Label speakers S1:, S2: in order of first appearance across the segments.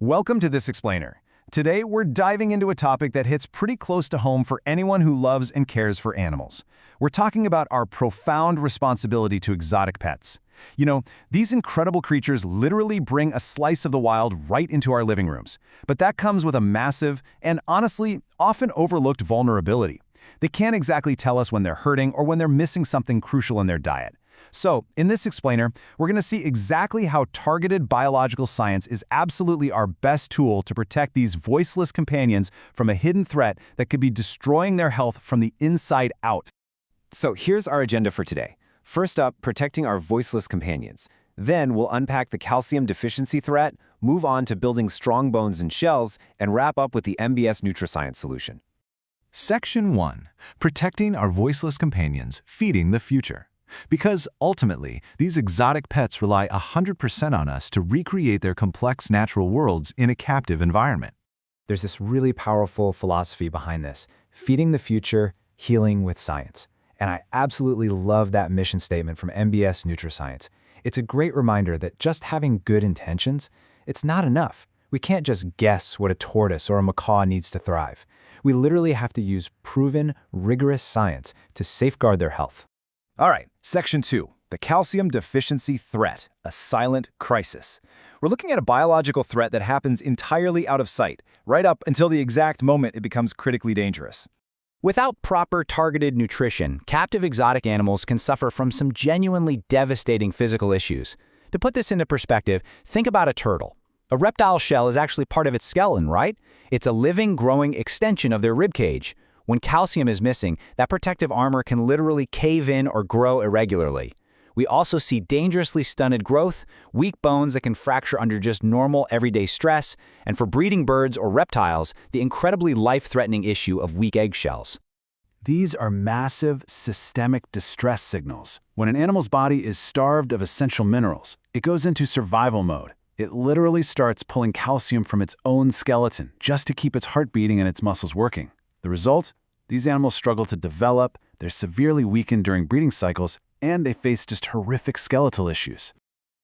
S1: Welcome to This Explainer. Today, we're diving into a topic that hits pretty close to home for anyone who loves and cares for animals. We're talking about our profound responsibility to exotic pets. You know, these incredible creatures literally bring a slice of the wild right into our living rooms. But that comes with a massive and, honestly, often overlooked vulnerability. They can't exactly tell us when they're hurting or when they're missing something crucial in their diet. So, in this explainer, we're going to see exactly how targeted biological science is absolutely our best tool to protect these voiceless companions from a hidden threat that could be destroying their health from the inside out.
S2: So here's our agenda for today. First up, protecting our voiceless companions. Then we'll unpack the calcium deficiency threat, move on to building strong bones and shells, and wrap up with the MBS Nutriscience solution.
S3: Section 1. Protecting our voiceless companions, feeding the future. Because ultimately, these exotic pets rely 100% on us to recreate their complex natural worlds in a captive environment.
S4: There's this really powerful philosophy behind this: feeding the future, healing with science. And I absolutely love that mission statement from MBS Nutriscience. It's a great reminder that just having good intentions, it's not enough. We can't just guess what a tortoise or a macaw needs to thrive. We literally have to use proven, rigorous science to safeguard their health.
S1: All right, Section 2, the calcium deficiency threat, a silent crisis. We're looking at a biological threat that happens entirely out of sight, right up until the exact moment it becomes critically dangerous.
S5: Without proper targeted nutrition, captive exotic animals can suffer from some genuinely devastating physical issues. To put this into perspective, think about a turtle. A reptile shell is actually part of its skeleton, right? It's a living, growing extension of their ribcage. When calcium is missing, that protective armor can literally cave in or grow irregularly. We also see dangerously stunted growth, weak bones that can fracture under just normal everyday stress, and for breeding birds or reptiles, the incredibly life-threatening issue of weak eggshells.
S3: These are massive, systemic distress signals. When an animal's body is starved of essential minerals, it goes into survival mode. It literally starts pulling calcium from its own skeleton just to keep its heart beating and its muscles working. The result? These animals struggle to develop, they're severely weakened during breeding cycles, and they face just horrific skeletal issues.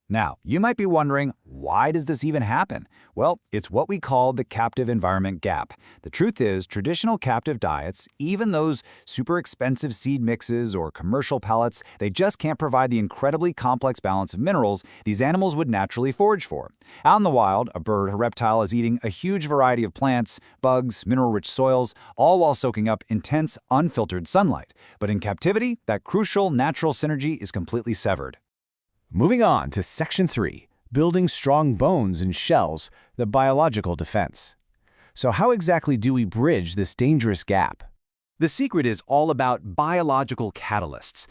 S1: Now, you might be wondering, why does this even happen? Well, it's what we call the captive environment gap. The truth is, traditional captive diets, even those super expensive seed mixes or commercial pellets, they just can't provide the incredibly complex balance of minerals these animals would naturally forage for. Out in the wild, a bird or reptile is eating a huge variety of plants, bugs, mineral-rich soils, all while soaking up intense, unfiltered sunlight. But in captivity, that crucial natural synergy is completely severed.
S2: Moving on to Section 3, building strong bones and shells, the biological defense. So how exactly do we bridge this dangerous gap?
S1: The secret is all about biological catalysts.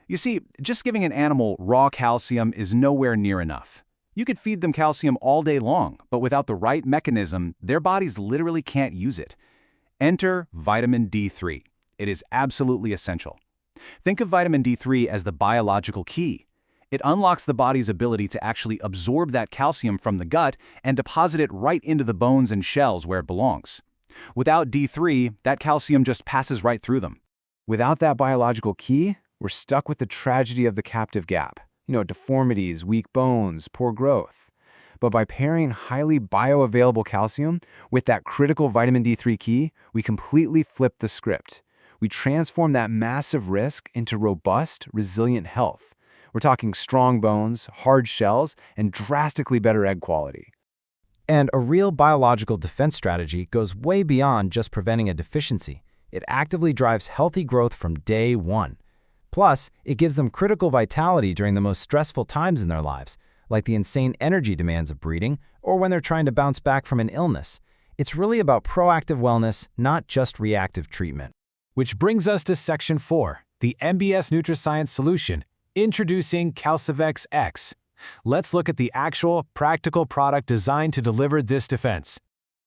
S1: You see, just giving an animal raw calcium is nowhere near enough. You could feed them calcium all day long, but without the right mechanism, their bodies literally can't use it. Enter vitamin D3. It is absolutely essential. Think of vitamin D3 as the biological key. It unlocks the body's ability to actually absorb that calcium from the gut and deposit it right into the bones and shells where it belongs. Without D3, that calcium just passes right through them.
S4: Without that biological key, we're stuck with the tragedy of the captive gap. Deformities, weak bones, poor growth. But by pairing highly bioavailable calcium with that critical vitamin D3 key, we completely flip the script. We transform that massive risk into robust, resilient health. We're talking strong bones, hard shells, and drastically better egg quality.
S5: And a real biological defense strategy goes way beyond just preventing a deficiency. It actively drives healthy growth from day one. Plus, it gives them critical vitality during the most stressful times in their lives, like the insane energy demands of breeding or when they're trying to bounce back from an illness. It's really about proactive wellness, not just reactive treatment.
S3: Which brings us to Section 4, the MBS Nutriscience solution. Introducing CALCIVEX X. Let's look at the actual, practical product designed to deliver this defense.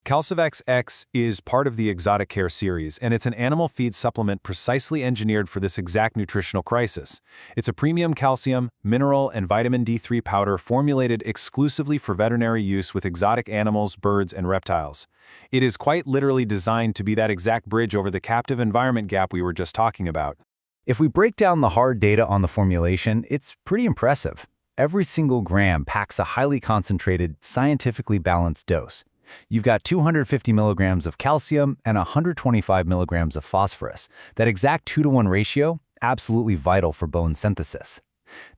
S1: CALCIVEX X is part of the Exotic Care series, and it's an animal feed supplement precisely engineered for this exact nutritional crisis. It's a premium calcium, mineral, and vitamin D3 powder formulated exclusively for veterinary use with exotic animals, birds, and reptiles. It is quite literally designed to be that exact bridge over the captive environment gap we were just talking about.
S5: If we break down the hard data on the formulation, it's pretty impressive. Every single gram packs a highly concentrated, scientifically balanced dose.
S2: You've got 250 milligrams of calcium and 125 milligrams of phosphorus. That exact 2-to-1 ratio, absolutely vital for bone synthesis.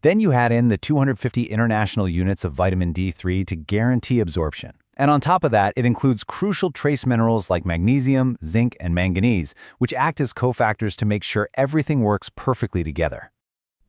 S2: Then you add in the 250 international units of vitamin D3 to guarantee absorption. And on top of that, it includes crucial trace minerals like magnesium, zinc, and manganese, which act as cofactors to make sure everything works perfectly together.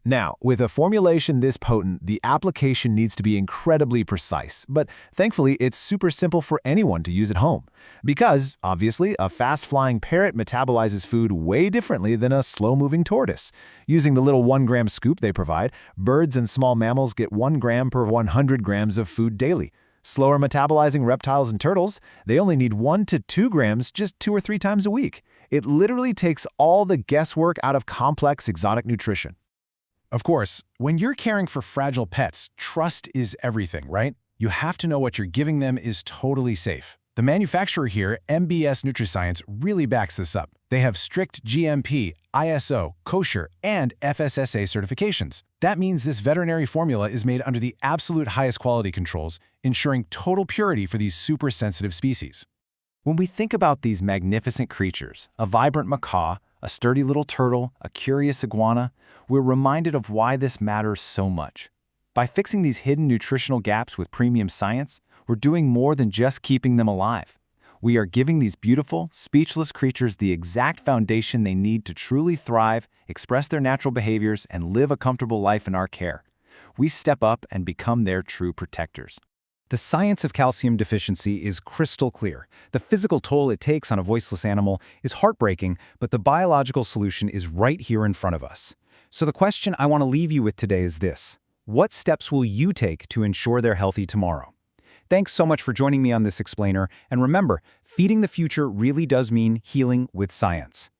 S1: Now, with a formulation this potent, the application needs to be incredibly precise, but thankfully it's super simple for anyone to use at home. Because, obviously, a fast-flying parrot metabolizes food way differently than a slow-moving tortoise. Using the little 1-gram scoop they provide, birds and small mammals get 1 gram per 100 grams of food daily. Slower metabolizing reptiles and turtles, they only need 1 to 2 grams just 2 or 3 times a week. It literally takes all the guesswork out of complex exotic nutrition. Of course, when you're caring for fragile pets, trust is everything, right? You have to know what you're giving them is totally safe. The manufacturer here, mbsnutriscience, really backs this up. They have strict GMP, ISO, kosher, and FSSA certifications. That means this veterinary formula is made under the absolute highest quality controls, ensuring total purity for these super sensitive species.
S2: When we think about these magnificent creatures, a vibrant macaw, a sturdy little turtle, a curious iguana, we're reminded of why this matters so much. By fixing these hidden nutritional gaps with premium science, we're doing more than just keeping them alive. We are giving these beautiful, speechless creatures the exact foundation they need to truly thrive, express their natural behaviors, and live a comfortable life in our care. We step up and become their true protectors. The science of calcium deficiency is crystal clear. The physical toll it takes on a voiceless animal is heartbreaking, but the biological solution is right here in front of us. So the question I want to leave you with today is this: what steps will you take to ensure they're healthy tomorrow? Thanks so much for joining me on this explainer, and remember, feeding the future really does mean healing with science.